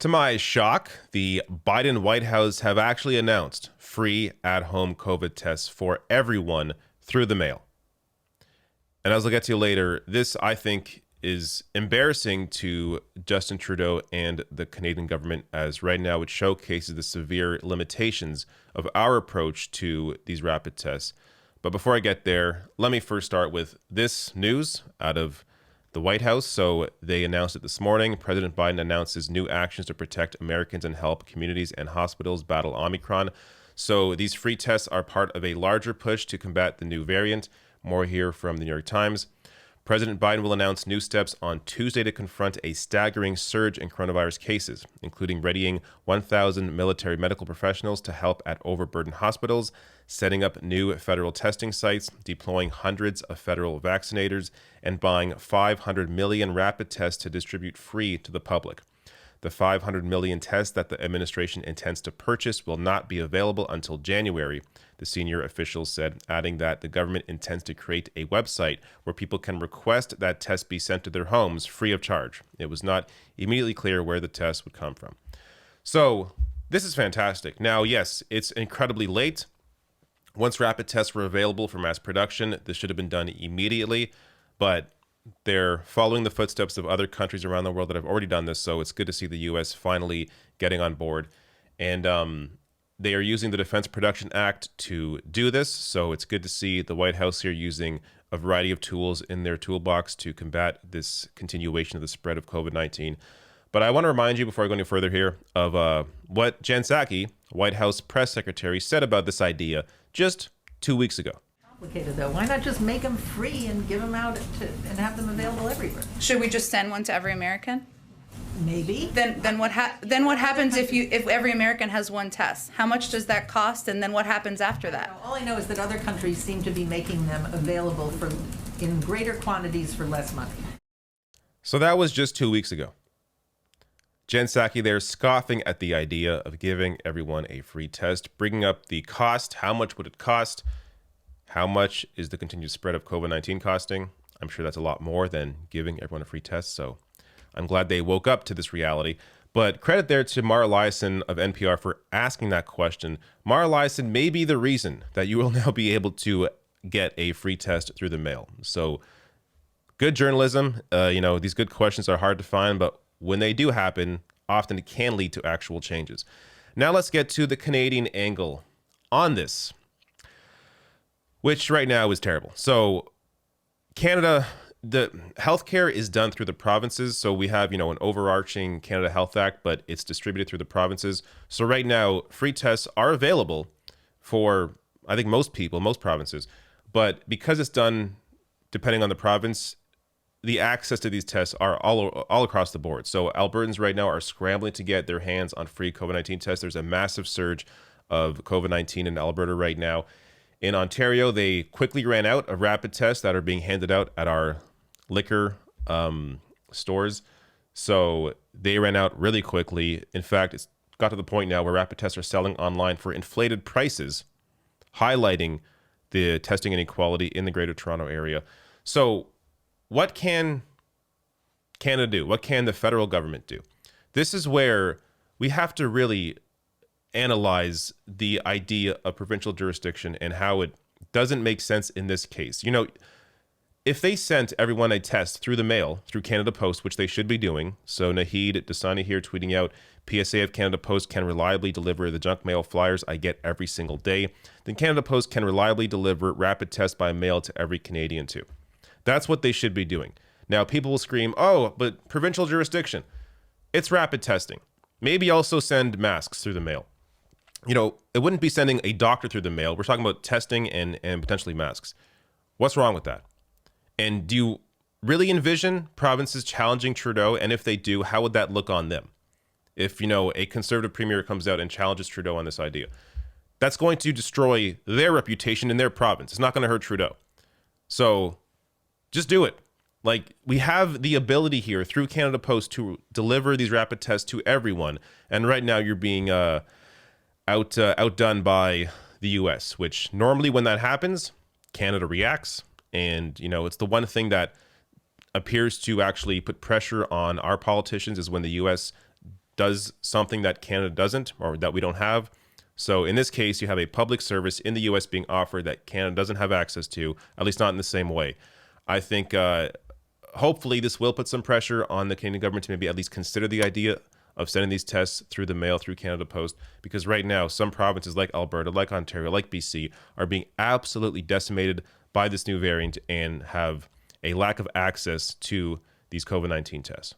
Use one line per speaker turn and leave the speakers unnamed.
To my shock, the Biden White House have actually announced free at-home COVID tests for everyone through the mail. And as I'll get to later, this, I think, is embarrassing to Justin Trudeau and the Canadian government, as right now it showcases the severe limitations of our approach to these rapid tests. But before I get there, let me first start with this news out of the White House. So they announced it this morning. President Biden announces new actions to protect Americans and help communities and hospitals battle Omicron. So these free tests are part of a larger push to combat the new variant. More here from the New York Times. President Biden will announce new steps on Tuesday to confront a staggering surge in coronavirus cases, including readying 1,000 military medical professionals to help at overburdened hospitals, setting up new federal testing sites, deploying hundreds of federal vaccinators, and buying 500 million rapid tests to distribute free to the public. The 500 million tests that the administration intends to purchase will not be available until January, the senior officials said, adding that the government intends to create a website where people can request that tests be sent to their homes free of charge. It was not immediately clear where the tests would come from. So this is fantastic. Now, yes, it's incredibly late. Once rapid tests were available for mass production, this should have been done immediately, but they're following the footsteps of other countries around the world that have already done this, so it's good to see the U.S. finally getting on board. And they are using the Defense Production Act to do this, so it's good to see the White House here using a variety of tools in their toolbox to combat this continuation of the spread of COVID-19. But I want to remind you, before I go any further here, of what Jen Psaki, White House press secretary, said about this idea just 2 weeks ago.
Complicated though. Why not just make them free and give them out and have them available everywhere?
Should we just send one to every American?
Maybe.
Then what happens if every American has one test? How much does that cost, and then what happens after that?
All I know is that other countries seem to be making them available in greater quantities for less money.
So that was just 2 weeks ago. Jen Psaki there scoffing at the idea of giving everyone a free test, bringing up the cost. How much would it cost? How much is the continued spread of COVID-19 costing? I'm sure that's a lot more than giving everyone a free test. So I'm glad they woke up to this reality. But credit there to Mara Liasson of NPR for asking that question. Mara Liasson may be the reason that you will now be able to get a free test through the mail. So good journalism. These good questions are hard to find, but when they do happen, often it can lead to actual changes. Now let's get to the Canadian angle on this, which right now is terrible. So Canada, the healthcare is done through the provinces. So we have, an overarching Canada Health Act, but it's distributed through the provinces. So right now, free tests are available for, I think, most people, most provinces. But because it's done depending on the province, the access to these tests are all across the board. So Albertans right now are scrambling to get their hands on free COVID-19 tests. There's a massive surge of COVID-19 in Alberta right now. In Ontario, they quickly ran out of rapid tests that are being handed out at our liquor stores. So they ran out really quickly. In fact, it's got to the point now where rapid tests are selling online for inflated prices, highlighting the testing inequality in the Greater Toronto area. So what can Canada do? What can the federal government do? This is where we have to really analyze the idea of provincial jurisdiction and how it doesn't make sense in this case. If they sent everyone a test through the mail, through Canada Post, which they should be doing, so Naheed Dasani here tweeting out, PSA of Canada Post can reliably deliver the junk mail flyers I get every single day, then Canada Post can reliably deliver rapid tests by mail to every Canadian too. That's what they should be doing. Now, people will scream, oh, but provincial jurisdiction. It's rapid testing. Maybe also send masks through the mail. It wouldn't be sending a doctor through the mail. We're talking about testing and potentially masks. What's wrong with that? And do you really envision provinces challenging Trudeau? And if they do, how would that look on them? If, a conservative premier comes out and challenges Trudeau on this idea, that's going to destroy their reputation in their province. It's not going to hurt Trudeau. So just do it. We have the ability here through Canada Post to deliver these rapid tests to everyone. And right now you're being outdone by the U.S., which normally when that happens, Canada reacts. And, it's the one thing that appears to actually put pressure on our politicians is when the U.S. does something that Canada doesn't, or that we don't have. So in this case, you have a public service in the US being offered that Canada doesn't have access to, at least not in the same way. I think hopefully this will put some pressure on the Canadian government to maybe at least consider the idea of sending these tests through the mail, through Canada Post, because right now some provinces like Alberta, like Ontario, like BC are being absolutely decimated by this new variant and have a lack of access to these COVID-19 tests.